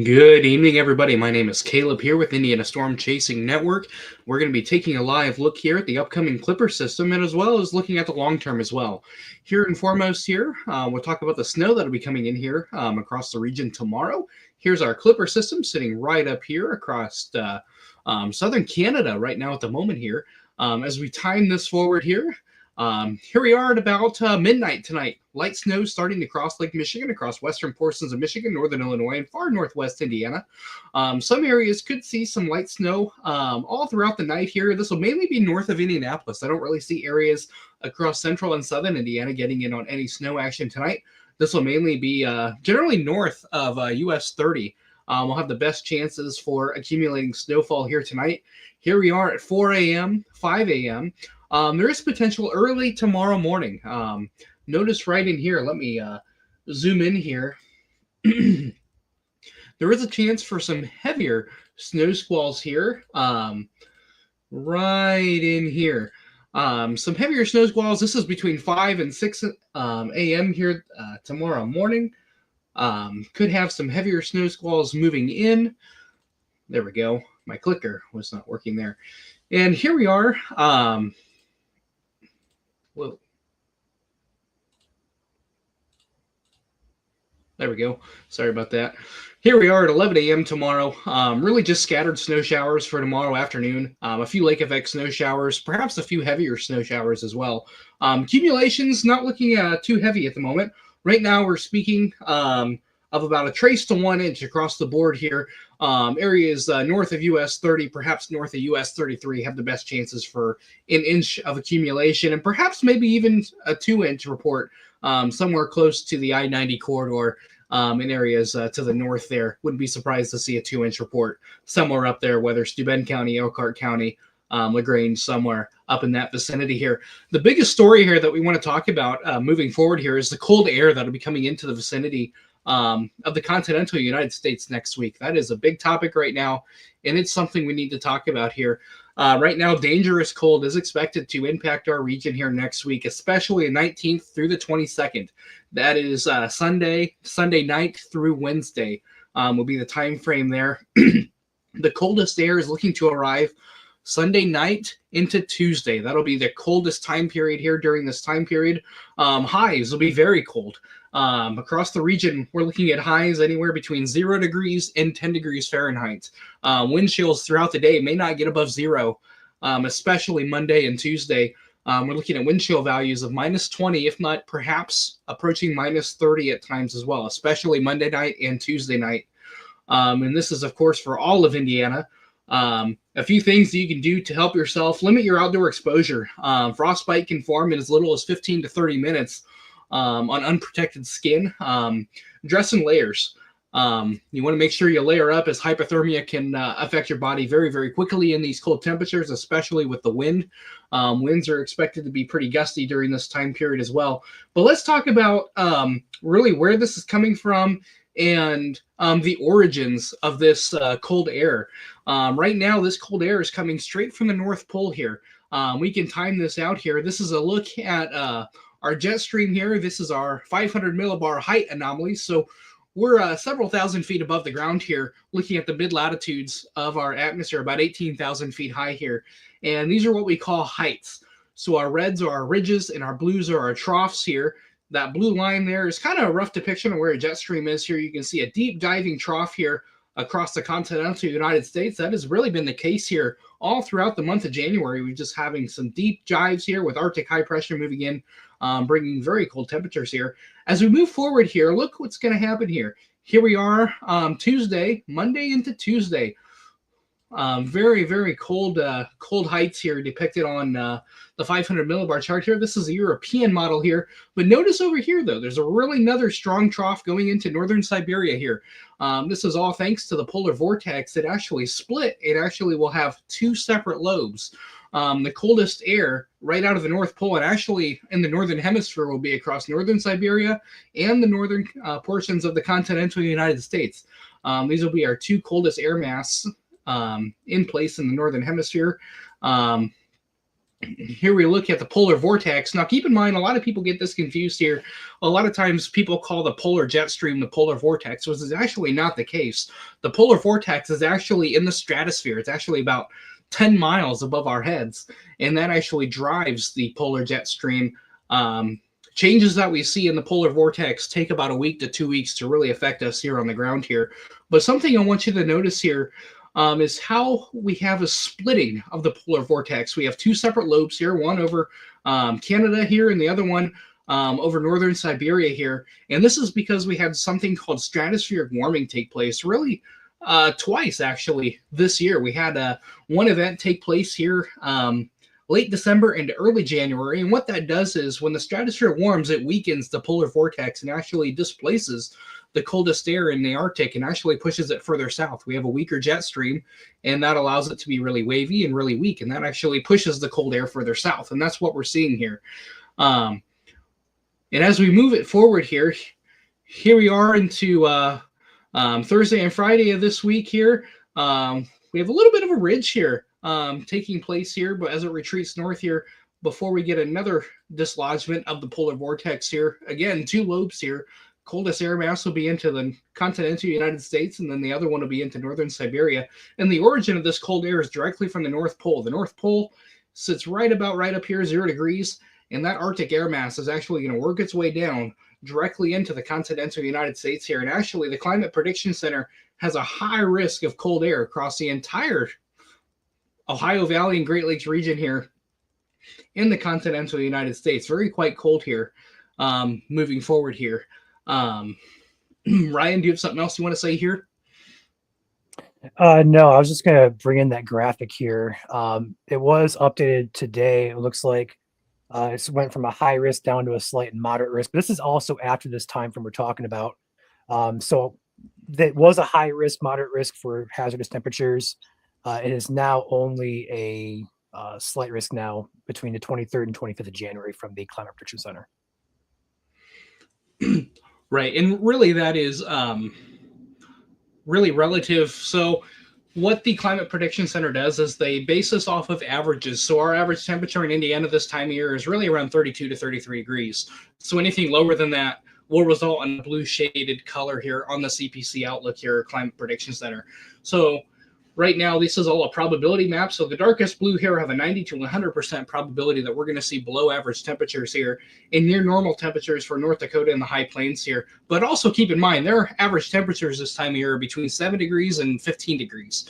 Good evening, everybody. My name is Caleb here with Indiana Storm Chasing Network. We're going to be taking a live look here at the upcoming Clipper system and as well as looking at the long term as well. Here and foremost here, we'll talk about the snow that'll be coming in here across the region tomorrow. Here's our Clipper system sitting right up here across southern Canada right now at the moment here. As we time this forward here, here we are at about midnight tonight. Light snow starting to cross Lake Michigan, across western portions of Michigan, northern Illinois, and far northwest Indiana. Some areas could see some light snow all throughout the night here. This will mainly be north of Indianapolis. I don't really see areas across central and southern Indiana getting in on any snow action tonight. This will mainly be generally north of US 30. We'll have the best chances for accumulating snowfall here tonight. Here we are at 4 a.m., 5 a.m. There is potential early tomorrow morning. Notice right in here, let me zoom in here. There is a chance for some heavier snow squalls here, right in here. Some heavier snow squalls. This is between 5 and 6 a.m. here tomorrow morning. Could have some heavier snow squalls moving in. There we go. My clicker was not working there. And here we are. Whoa. There we go. Sorry about that. Here we are at 11 a.m. tomorrow. Really just scattered snow showers for tomorrow afternoon. A few lake effect snow showers, perhaps a few heavier snow showers as well. Accumulations not looking too heavy at the moment. Right now we're speaking of about a trace to 1 inch across the board here. Areas north of US 30, perhaps north of US 33 have the best chances for an inch of accumulation and perhaps maybe even a 2-inch report somewhere close to the I-90 corridor in areas to the north there. Wouldn't be surprised to see a 2-inch report somewhere up there, whether Steuben County, Elkhart County, LaGrange, somewhere up in that vicinity here. The biggest story here that we want to talk about moving forward here is the cold air that'll be coming into the vicinity of the continental United States next week. That is a big topic right now, and it's something we need to talk about here. Right now, dangerous cold is expected to impact our region here next week, especially the 19th through the 22nd. That is Sunday night through Wednesday will be the time frame there. The coldest air is looking to arrive Sunday night into Tuesday. That'll be the coldest time period here during this time period. Highs will be very cold. Across the region, we're looking at highs anywhere between 0 degrees and 10 degrees Fahrenheit. Wind chills throughout the day may not get above 0, especially Monday and Tuesday. We're looking at wind chill values of minus 20, if not perhaps approaching minus 30 at times as well, especially Monday night and Tuesday night. And this is, of course, for all of Indiana. A few things that you can do to help yourself limit your outdoor exposure. Frostbite can form in as little as 15 to 30 minutes on unprotected skin. Dress in layers. You want to make sure you layer up, as hypothermia can affect your body very, very quickly in these cold temperatures, especially with the wind. Winds are expected to be pretty gusty during this time period as well. But let's talk about really where this is coming from and the origins of this cold air. Right now, this cold air is coming straight from the North Pole here. We can time this out here. This is a look at our jet stream here. This is our 500 millibar height anomaly. So we're several thousand feet above the ground here, looking at the mid-latitudes of our atmosphere, about 18,000 feet high here. And these are what we call heights. So our reds are our ridges and our blues are our troughs here. That blue line there is kind of a rough depiction of where a jet stream is here. You can see a deep diving trough here across the continental United States. That has really been the case here all throughout the month of January. We're just having some deep dives here with Arctic high pressure moving in, bringing very cold temperatures here. As we move forward here, look what's going to happen here. Here we are Tuesday, Monday into Tuesday. Very, very cold heights here depicted on the 500 millibar chart here. This is a European model here. But notice over here, though, there's a really another strong trough going into northern Siberia here. This is all thanks to the polar vortex that actually split. It actually will have 2 separate lobes. The coldest air right out of the North Pole and actually in the northern hemisphere will be across northern Siberia and the northern portions of the continental United States. These will be our 2 coldest air masses in place in the northern hemisphere. Here we look at the polar vortex. Now, keep in mind, a lot of people get this confused here. A lot of times people call the polar jet stream the polar vortex, which is actually not the case. The polar vortex is actually in the stratosphere. It's actually about 10 miles above our heads, and that actually drives the polar jet stream. Changes that we see in the polar vortex take about a week to 2 weeks to really affect us here on the ground here. But something I want you to notice here is how we have a splitting of the polar vortex. We have two separate lobes here, one over Canada here and the other one over northern Siberia here. And this is because we had something called stratospheric warming take place really twice actually this year. We had one event take place here late December and early January. And what that does is when the stratosphere warms, it weakens the polar vortex and actually displaces the coldest air in the Arctic and actually pushes it further south. We have a weaker jet stream, and that allows it to be really wavy and really weak, and that actually pushes the cold air further south, and that's what we're seeing here. And as we move it forward here we are into Thursday and Friday of this week here. We have a little bit of a ridge here taking place here, but as it retreats north here, before we get another dislodgement of the polar vortex here, again, two lobes here. Coldest air mass will be into the continental United States, and then the other one will be into northern Siberia. And the origin of this cold air is directly from the North Pole. The North Pole sits right up here, 0 degrees, and that Arctic air mass is actually going to work its way down directly into the continental United States here. And actually, the Climate Prediction Center has a high risk of cold air across the entire Ohio Valley and Great Lakes region here in the continental United States. Very quite cold here moving forward here. Ryan, do you have something else you want to say here? No, I was just going to bring in that graphic here. It was updated today. It looks like it went from a high risk down to a slight and moderate risk. But this is also after this time frame we're talking about. So that was a high risk, moderate risk for hazardous temperatures. It is now only a slight risk now between the 23rd and 25th of January from the Climate Prediction Center. Right, and really that is really relative. So what the Climate Prediction Center does is they base this off of averages. So our average temperature in Indiana this time of year is really around 32 to 33 degrees. So anything lower than that will result in a blue shaded color here on the CPC Outlook here, Climate Prediction Center. So right now, this is all a probability map. So the darkest blue here have a 90 to 100% probability that we're going to see below average temperatures here and near normal temperatures for North Dakota and the high plains here. But also keep in mind, their average temperatures this time of year are between 7 degrees and 15 degrees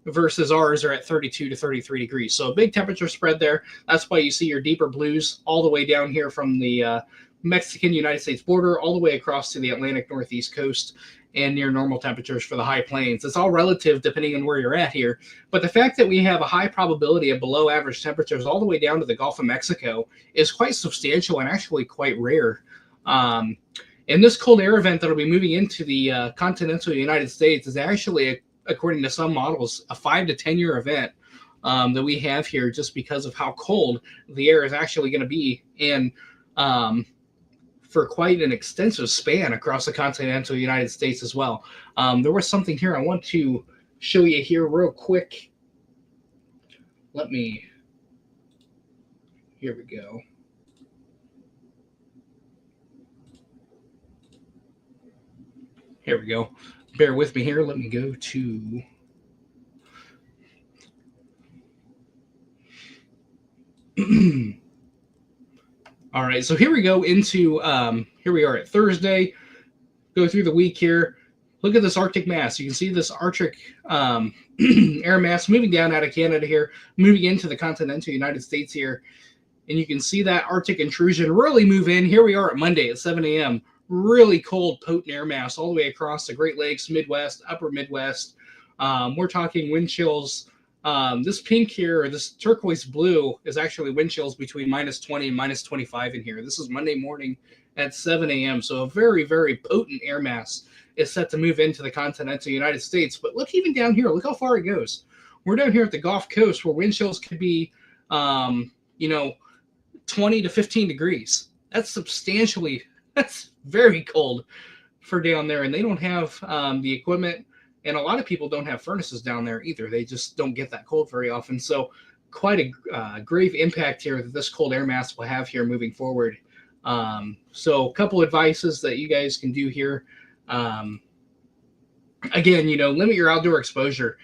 versus ours are at 32 to 33 degrees. So a big temperature spread there. That's why you see your deeper blues all the way down here from the Mexican-United States border all the way across to the Atlantic Northeast coast and near normal temperatures for the high plains. It's all relative depending on where you're at here. But the fact that we have a high probability of below average temperatures all the way down to the Gulf of Mexico is quite substantial and actually quite rare. And this cold air event that will be moving into the continental United States is actually, according to some models, a 5 to 10 year event that we have here just because of how cold the air is actually going to be. And for quite an extensive span across the continental United States as well. There was something here I want to show you here real quick. Here we go. Here we go. Bear with me here. Let me go to... All right, so here we go into, here we are at Thursday, go through the week here. Look at this Arctic mass. You can see this Arctic air mass moving down out of Canada here, moving into the continental United States here. And you can see that Arctic intrusion really move in. Here we are at Monday at 7 a.m. Really cold, potent air mass all the way across the Great Lakes, Midwest, upper Midwest. We're talking wind chills. This pink here, or this turquoise blue, is actually wind chills between minus 20 and minus 25 in here. This is Monday morning at 7 a.m. So a very, very potent air mass is set to move into the continental United States. But look even down here. Look how far it goes. We're down here at the Gulf Coast where wind chills could be, 20 to 15 degrees. That's very cold for down there. And they don't have the equipment. And a lot of people don't have furnaces down there either. They just don't get that cold very often. So quite a grave impact here that this cold air mass will have here moving forward. So a couple advices that you guys can do here. Again, limit your outdoor exposure.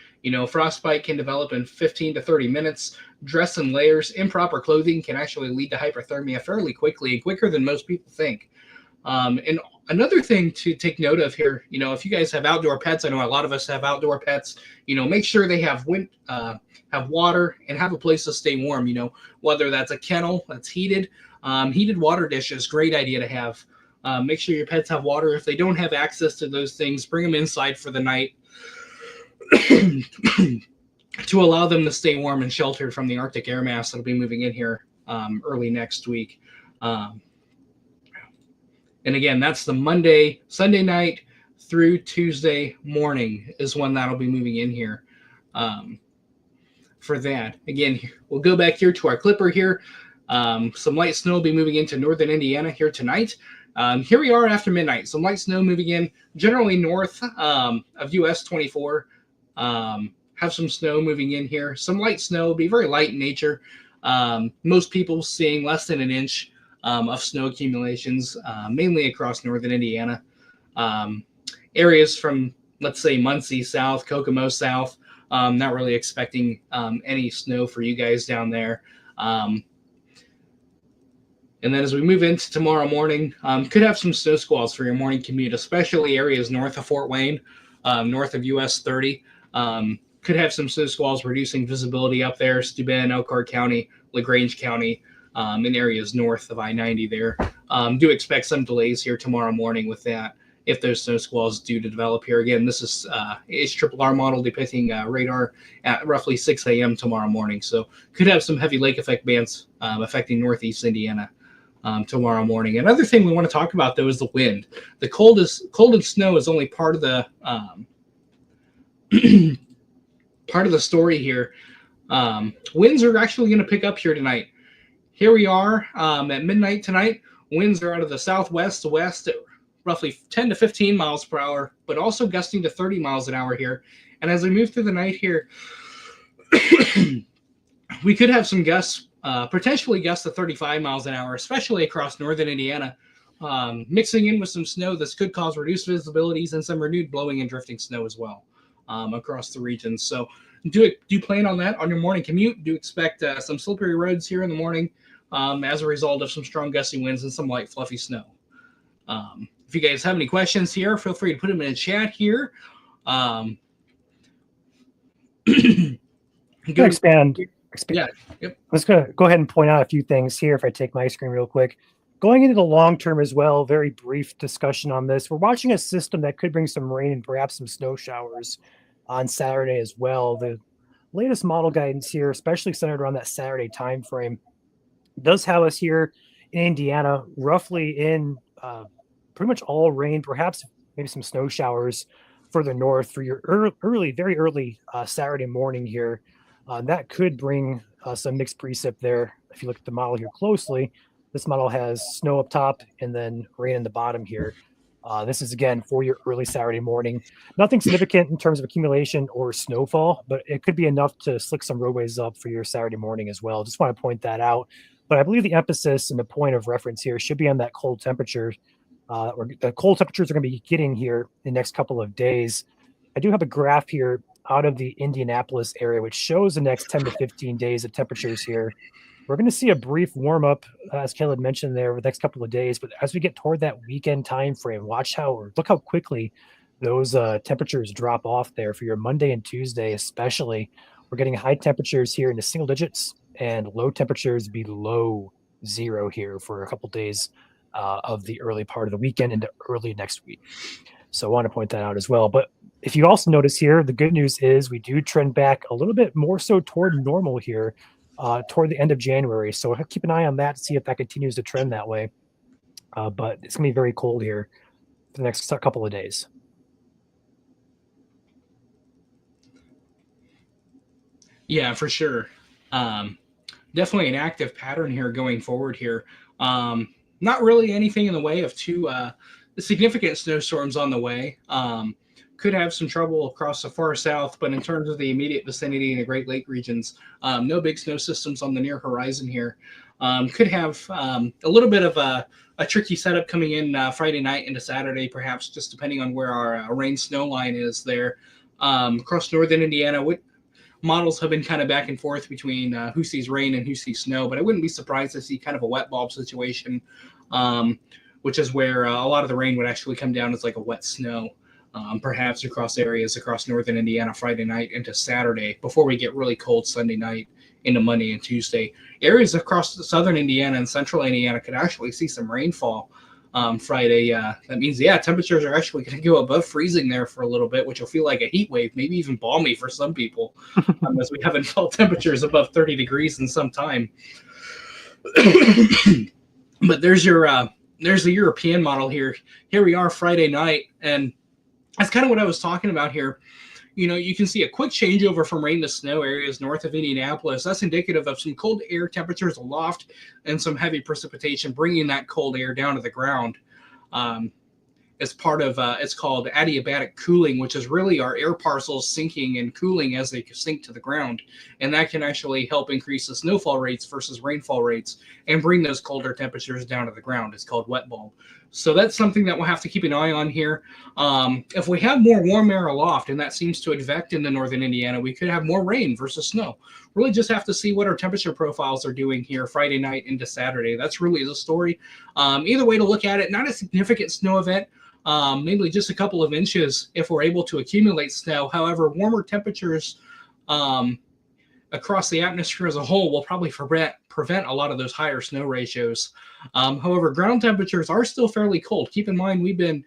Frostbite can develop in 15 to 30 minutes. Dress in layers. Improper clothing can actually lead to hypothermia fairly quickly, and quicker than most people think. And another thing to take note of here, if you guys have outdoor pets, I know a lot of us have outdoor pets, make sure they have water and have a place to stay warm, whether that's a kennel that's heated. Heated water dish is a great idea to have. Make sure your pets have water. If they don't have access to those things, bring them inside for the night to allow them to stay warm and sheltered from the Arctic air mass that'll be moving in here early next week. And again, that's the Sunday night through Tuesday morning is when that'll be moving in here for that. Again, we'll go back here to our clipper here. Some light snow will be moving into northern Indiana here tonight. Here we are after midnight. Some light snow moving in generally north of US 24. Have some snow moving in here. Some light snow will be very light in nature. Most people seeing less than an inch of snow accumulations, mainly across northern Indiana. Areas from, let's say, Muncie south, Kokomo south, not really expecting any snow for you guys down there. And then as we move into tomorrow morning, could have some snow squalls for your morning commute, especially areas north of Fort Wayne, north of US 30. Could have some snow squalls reducing visibility up there, Steuben, Elkhart County, LaGrange County, in areas north of I-90 there. Do expect some delays here tomorrow morning with that if those snow squalls do to develop here. Again, this is HRRR model depicting radar at roughly 6 a.m. tomorrow morning. So could have some heavy lake effect bands affecting northeast Indiana tomorrow morning. Another thing we want to talk about, though, is the wind. The cold and snow is only part of the part of the story here. Winds are actually going to pick up here tonight. Here we are at midnight tonight. Winds are out of the southwest to west at roughly 10 to 15 miles per hour, but also gusting to 30 miles an hour here. And as we move through the night here, we could have some gusts, potentially gusts to 35 miles an hour, especially across northern Indiana, mixing in with some snow. This could cause reduced visibilities and some renewed blowing and drifting snow as well across the region. So do plan on that on your morning commute. Do expect some slippery roads here in the morning as a result of some strong gusty winds and some light fluffy snow. If you guys have any questions here, feel free to put them in the chat here. Expand. Yeah. Yep. Let's go ahead and point out a few things here. If I take my screen real quick, going into the long term as well, very brief discussion on this. We're watching a system that could bring some rain and perhaps some snow showers on Saturday as well. The latest model guidance here, especially centered around that Saturday time frame, does have us here in Indiana, roughly in pretty much all rain, perhaps maybe some snow showers further north for your very early Saturday morning here. That could bring some mixed precip there. If you look at the model here closely, this model has snow up top and then rain in the bottom here. This is, again, for your early Saturday morning. Nothing significant in terms of accumulation or snowfall, but it could be enough to slick some roadways up for your Saturday morning as well. Just want to point that out. But I believe the emphasis and the point of reference here should be on that cold temperature, or the cold temperatures are going to be getting here in the next couple of days. I do have a graph here out of the Indianapolis area, which shows the next 10 to 15 days of temperatures here. We're going to see a brief warm up, as Caleb mentioned there, over the next couple of days. But as we get toward that weekend time frame, look how quickly those temperatures drop off there for your Monday and Tuesday, especially. We're getting high temperatures here in the single digits and low temperatures below zero here for a couple of days of the early part of the weekend into early next week. So I want to point that out as well. But if you also notice here, the good news is we do trend back a little bit more so toward normal here toward the end of January. So keep an eye on that to see if that continues to trend that way. But it's going to be very cold here for the next couple of days. Yeah, for sure. Definitely an active pattern here going forward here. Not really anything in the way of too significant snowstorms on the way. could have some trouble across the far south, but in terms of the immediate vicinity and the Great Lake regions, no big snow systems on the near horizon here. Could have a little bit of a tricky setup coming in Friday night into Saturday, perhaps just depending on where our rain snow line is there. Across northern Indiana, models have been kind of back and forth between who sees rain and who sees snow, but I wouldn't be surprised to see kind of a wet bulb situation, which is where a lot of the rain would actually come down as like a wet snow. Perhaps across areas across northern Indiana Friday night into Saturday before we get really cold Sunday night into Monday and Tuesday. Areas across southern Indiana and central Indiana could actually see some rainfall Friday. That means, temperatures are actually going to go above freezing there for a little bit, which will feel like a heat wave, maybe even balmy for some people, as we haven't felt temperatures above 30 degrees in some time. But there's the European model here. Here we are Friday night, and that's kind of what I was talking about here. You can see a quick changeover from rain to snow areas north of Indianapolis. That's indicative of some cold air temperatures aloft and some heavy precipitation, bringing that cold air down to the ground. As part of, it's called adiabatic cooling, which is really our air parcels sinking and cooling as they sink to the ground. And that can actually help increase the snowfall rates versus rainfall rates and bring those colder temperatures down to the ground. It's called wet bulb. So that's something that we'll have to keep an eye on here. If we have more warm air aloft, and that seems to advect into northern Indiana, we could have more rain versus snow. Really just have to see what our temperature profiles are doing here Friday night into Saturday. That's really the story. Either way to look at it, not a significant snow event, maybe just a couple of inches if we're able to accumulate snow. However, warmer temperatures across the atmosphere as a whole will probably prevent a lot of those higher snow ratios. However, ground temperatures are still fairly cold. Keep in mind, we've been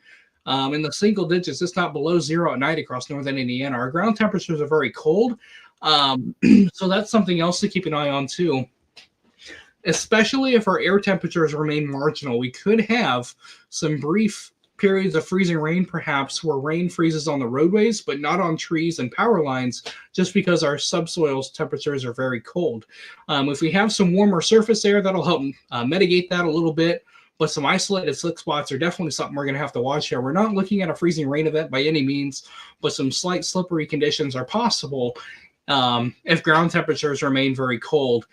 in the single digits, it's not below zero at night across northern Indiana. Our ground temperatures are very cold. So that's something else to keep an eye on too. Especially if our air temperatures remain marginal, we could have some brief periods of freezing rain, perhaps where rain freezes on the roadways, but not on trees and power lines, just because our subsoil's temperatures are very cold. If we have some warmer surface air, that'll help mitigate that a little bit, but some isolated slick spots are definitely something we're going to have to watch here. We're not looking at a freezing rain event by any means, but some slight slippery conditions are possible if ground temperatures remain very cold,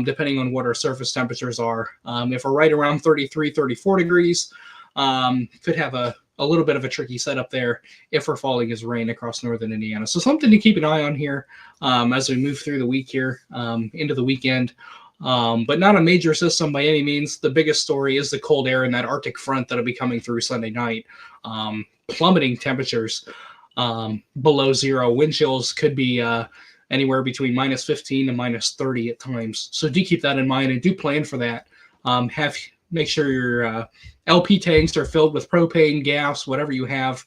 depending on what our surface temperatures are. If we're right around 33, 34 degrees, could have a little bit of a tricky setup there if we're falling as rain across northern Indiana. So something to keep an eye on here as we move through the week here into the weekend. But not a major system by any means. The biggest story is the cold air and that Arctic front that'll be coming through Sunday night. Plummeting temperatures below zero. Wind chills could be anywhere between minus 15 to minus 30 at times. So do keep that in mind and do plan for that. Make sure your LP tanks are filled with propane, gas, whatever you have,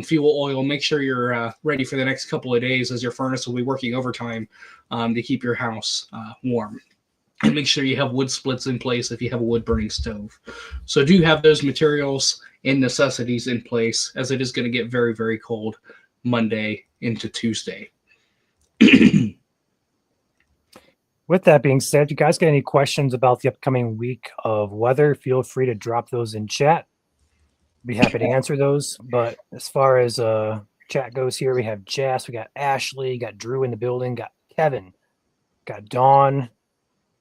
fuel oil. Make sure you're ready for the next couple of days, as your furnace will be working overtime to keep your house warm. And make sure you have wood splits in place if you have a wood burning stove. So do have those materials and necessities in place, as it is going to get very, very cold Monday into Tuesday. With that being said, you guys got any questions about the upcoming week of weather, feel free to drop those in chat. Be happy to answer those. But as far as chat goes here, we have Jess, we got Ashley, got Drew in the building, got Kevin, got Dawn,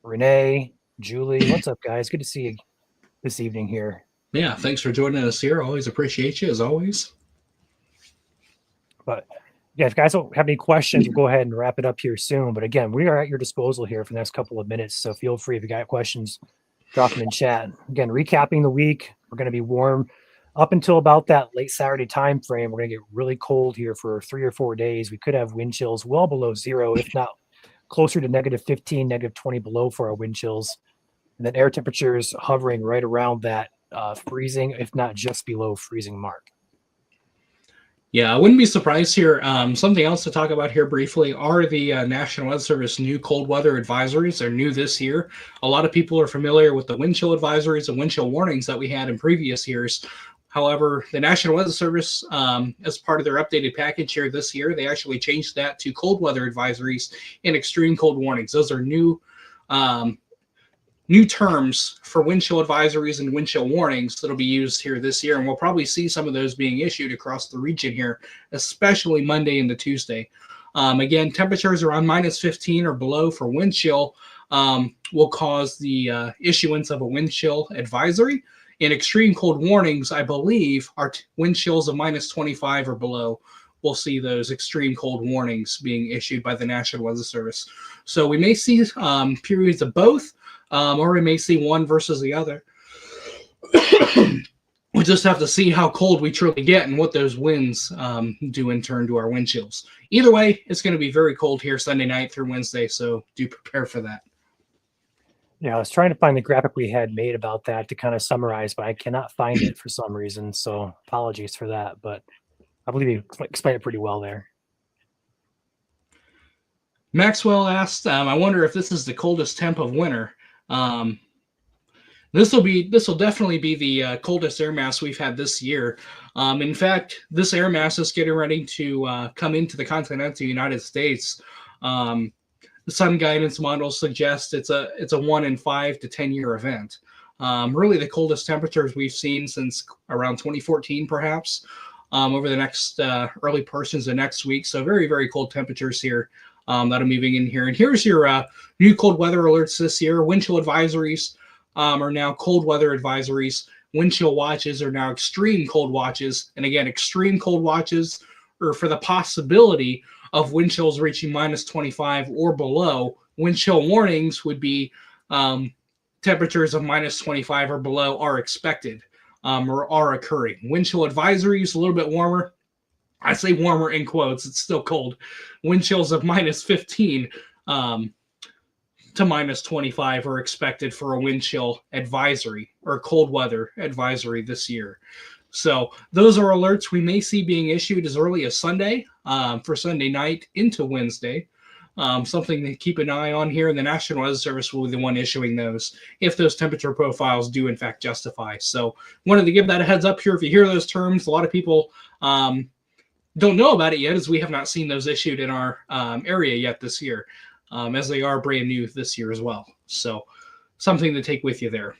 Renee, Julie. What's up, guys? Good to see you this evening here. Yeah, thanks for joining us here. Always appreciate you, as always. But yeah, if you guys don't have any questions, we'll go ahead and wrap it up here soon. But again, we are at your disposal here for the next couple of minutes. So feel free, if you got questions, drop them in chat. Again, recapping the week, we're going to be warm up until about that late Saturday time frame. We're going to get really cold here for 3 or 4 days. We could have wind chills well below zero, if not closer to negative 15, negative 20 below for our wind chills. And then air temperatures hovering right around that freezing, if not just below freezing mark. Yeah, I wouldn't be surprised here. Something else to talk about here briefly are the National Weather Service new cold weather advisories. They're new this year. A lot of people are familiar with the wind chill advisories and wind chill warnings that we had in previous years. However, the National Weather Service, as part of their updated package here this year, they actually changed that to cold weather advisories and extreme cold warnings. Those are new new terms for wind chill advisories and wind chill warnings that'll be used here this year, and we'll probably see some of those being issued across the region here, especially Monday into Tuesday. Again, temperatures around -15 or below for wind chill will cause the issuance of a wind chill advisory. In extreme cold warnings, I believe, are wind chills of -25 or below. We'll see those extreme cold warnings being issued by the National Weather Service. So we may see periods of both, or we may see one versus the other. We'll just have to see how cold we truly get and what those winds do in turn to our wind chills. Either way, it's going to be very cold here Sunday night through Wednesday, so do prepare for that. Yeah, I was trying to find the graphic we had made about that to kind of summarize, but I cannot find it for some reason. So apologies for that, but I believe you explained it pretty well there. Maxwell asked, I wonder if this is the coldest temp of winter. This will definitely be the coldest air mass we've had this year. In fact, this air mass is getting ready to come into the continental United States. The sun guidance models suggest it's a 1 in 5 to 10 year event. Really, the coldest temperatures we've seen since around 2014, perhaps, over the next early portions of next week. So very, very cold temperatures here that are moving in here. And here's your new cold weather alerts this year. Wind chill advisories are now cold weather advisories. Wind chill watches are now extreme cold watches. And again, extreme cold watches are for the possibility of wind chills reaching -25 or below. Wind chill warnings would be temperatures of -25 or below are expected or are occurring. Wind chill advisories a little bit warmer. I say warmer in quotes. It's still cold. Wind chills of -15 to -25 are expected for a wind chill advisory or cold weather advisory this year. So those are alerts we may see being issued as early as Sunday for Sunday night into Wednesday. Something to keep an eye on here. And the National Weather Service will be the one issuing those if those temperature profiles do in fact justify. So wanted to give that a heads up here. If you hear those terms, a lot of people don't know about it yet, as we have not seen those issued in our area yet this year, as they are brand new this year as well. So something to take with you there.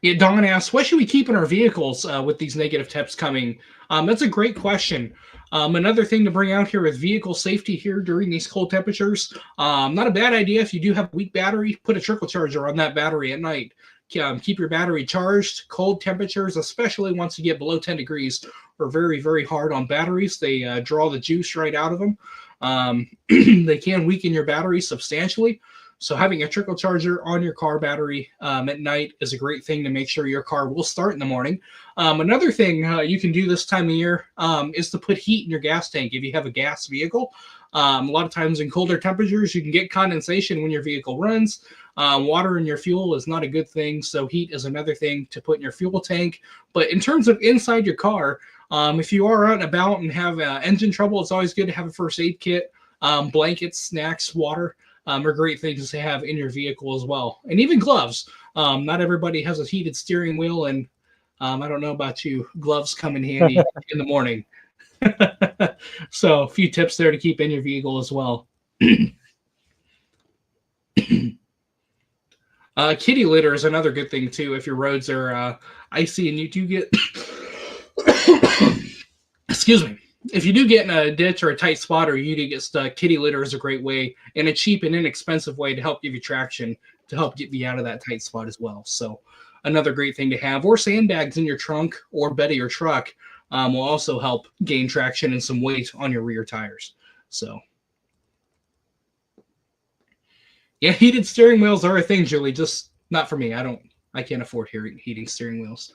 Yeah, Don asks, what should we keep in our vehicles with these negative temps coming? That's a great question. Another thing to bring out here with vehicle safety here during these cold temperatures. Not a bad idea if you do have a weak battery, put a trickle charger on that battery at night. Keep your battery charged. Cold temperatures, especially once you get below 10 degrees, are very, very hard on batteries. They draw the juice right out of them. They can weaken your battery substantially. So having a trickle charger on your car battery at night is a great thing to make sure your car will start in the morning. Another thing you can do this time of year is to put heat in your gas tank if you have a gas vehicle. A lot of times in colder temperatures, you can get condensation when your vehicle runs. Water in your fuel is not a good thing, so heat is another thing to put in your fuel tank. But in terms of inside your car, if you are out and about and have engine trouble, it's always good to have a first aid kit, blankets, snacks, water. Are great things to have in your vehicle as well. And even gloves. Not everybody has a heated steering wheel, and I don't know about you, gloves come in handy in the morning. So a few tips there to keep in your vehicle as well. Kitty litter is another good thing too if your roads are icy and you do get excuse me. If you do get in a ditch or a tight spot or you do get stuck, kitty litter is a great way and a cheap and inexpensive way to help give you traction to help get you out of that tight spot as well. So another great thing to have. Or sandbags in your trunk or bed of your truck will also help gain traction and some weight on your rear tires. So yeah, heated steering wheels are a thing, Julie, just not for me. I can't afford heating steering wheels.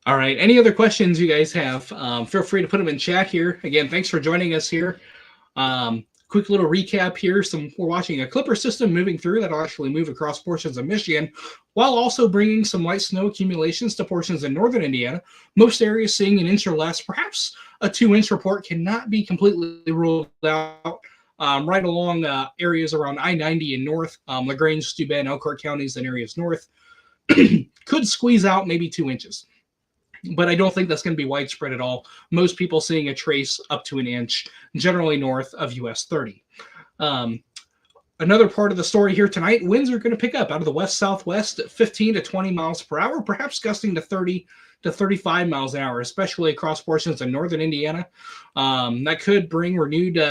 All right. Any other questions you guys have? Feel free to put them in chat here. Again, thanks for joining us here. Quick little recap here. We're watching a clipper system moving through that'll actually move across portions of Michigan, while also bringing some light snow accumulations to portions in northern Indiana. Most areas seeing an inch or less. Perhaps a 2-inch report cannot be completely ruled out. Right along areas around I-90 and north, LaGrange, Steuben, Elkhart counties and areas north could squeeze out maybe 2 inches. but I don't think that's going to be widespread at all. Most people seeing a trace up to an inch, generally north of US 30. Another part of the story here tonight, winds are going to pick up out of the west-southwest at 15 to 20 miles per hour, perhaps gusting to 30 to 35 miles an hour, especially across portions of northern Indiana. That could bring renewed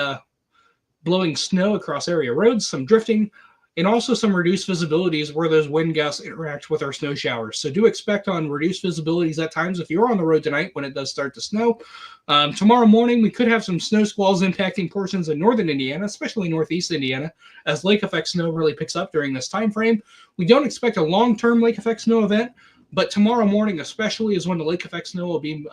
blowing snow across area roads, some drifting, and also some reduced visibilities where those wind gusts interact with our snow showers. So do expect on reduced visibilities at times if you're on the road tonight when it does start to snow. Tomorrow morning, we could have some snow squalls impacting portions of northern Indiana, especially northeast Indiana, as lake effect snow really picks up during this time frame. We don't expect a long-term lake effect snow event, but tomorrow morning especially is when the lake effect snow will be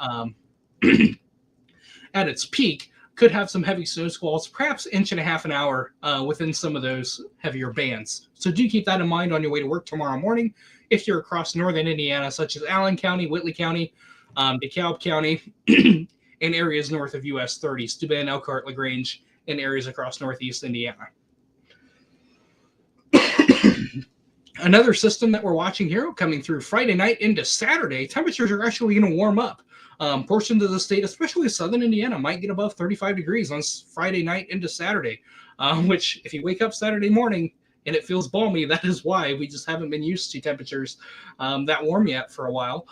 at its peak. Could have some heavy snow squalls, perhaps 1.5 inches an hour within some of those heavier bands. So do keep that in mind on your way to work tomorrow morning. If you're across northern Indiana, such as Allen County, Whitley County, DeKalb County, and areas north of US 30, Steuben, Elkhart, LaGrange, and areas across northeast Indiana. Another system that we're watching here coming through Friday night into Saturday, temperatures are actually going to warm up. Portions of the state, especially southern Indiana, might get above 35 degrees on Friday night into Saturday, which if you wake up Saturday morning and it feels balmy, that is why. We just haven't been used to temperatures that warm yet for a while.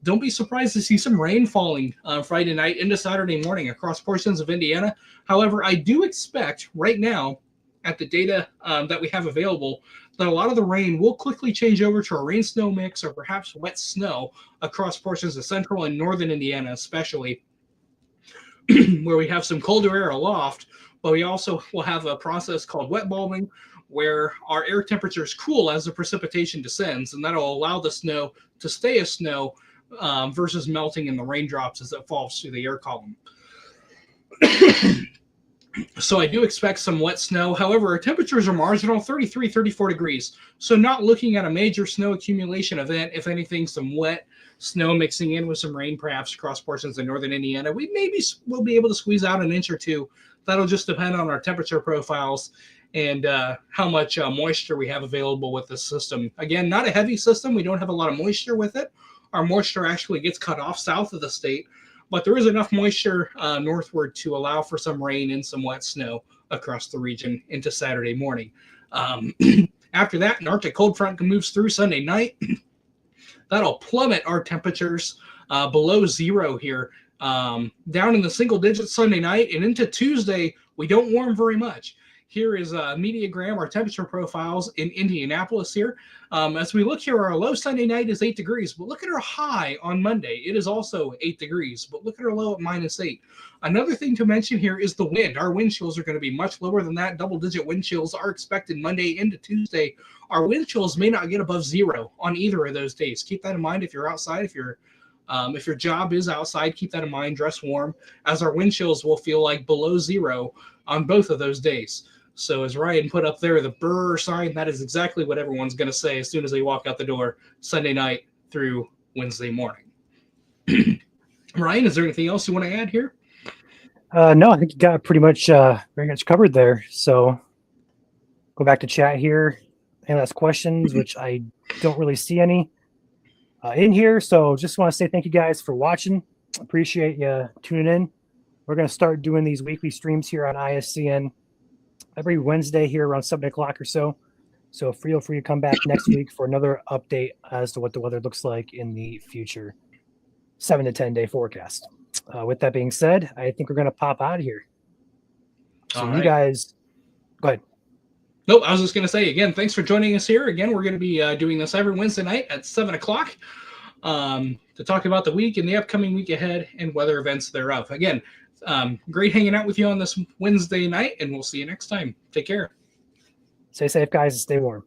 Don't be surprised to see some rain falling Friday night into Saturday morning across portions of Indiana. However, I do expect right now at the data that we have available that a lot of the rain will quickly change over to a rain-snow mix or perhaps wet snow across portions of central and northern Indiana, especially where we have some colder air aloft, but we also will have a process called wet bulbing where our air temperatures cool as the precipitation descends, and that'll allow the snow to stay as snow versus melting in the raindrops as it falls through the air column. So I do expect some wet snow. However, our temperatures are marginal, 33, 34 degrees. So not looking at a major snow accumulation event. If anything, some wet snow mixing in with some rain perhaps across portions of northern Indiana. We'll be able to squeeze out 1 inch or 2. That'll just depend on our temperature profiles and how much moisture we have available with this system. Again, not a heavy system. We don't have a lot of moisture with it. Our moisture actually gets cut off south of the state, but there is enough moisture northward to allow for some rain and some wet snow across the region into Saturday morning. After that, an Arctic cold front moves through Sunday night. That'll plummet our temperatures below zero here, down in the single digits Sunday night, and into Tuesday, we don't warm very much. Here is a Mediagram, our temperature profiles in Indianapolis here. As we look here, our low Sunday night is 8 degrees, but look at our high on Monday. It is also 8 degrees, but look at our low at -8. Another thing to mention here is the wind. Our wind chills are going to be much lower than that. Double-digit wind chills are expected Monday into Tuesday. Our wind chills may not get above zero on either of those days. Keep that in mind if you're outside. If your job is outside, keep that in mind. Dress warm, as our wind chills will feel like below zero on both of those days. So as Ryan put up there, the brr sign, that is exactly what everyone's going to say as soon as they walk out the door Sunday night through Wednesday morning. Ryan, is there anything else you want to add here? No, I think you got pretty much very much covered there. So go back to chat here and ask questions, which I don't really see any in here. So just want to say thank you guys for watching. Appreciate you tuning in. We're going to start doing these weekly streams here on ISCN every Wednesday here around 7 o'clock or so. So feel free to come back next week for another update as to what the weather looks like in the future 7 to 10 day forecast. With that being said, I think we're going to pop out of here. So you guys, go ahead. Nope, I was just going to say, again, thanks for joining us here. Again, we're going to be doing this every Wednesday night at 7 o'clock to talk about the week and the upcoming week ahead and weather events thereof. Again, great hanging out with you on this Wednesday night, and we'll see you next time. Take care. Stay safe, guys, and stay warm.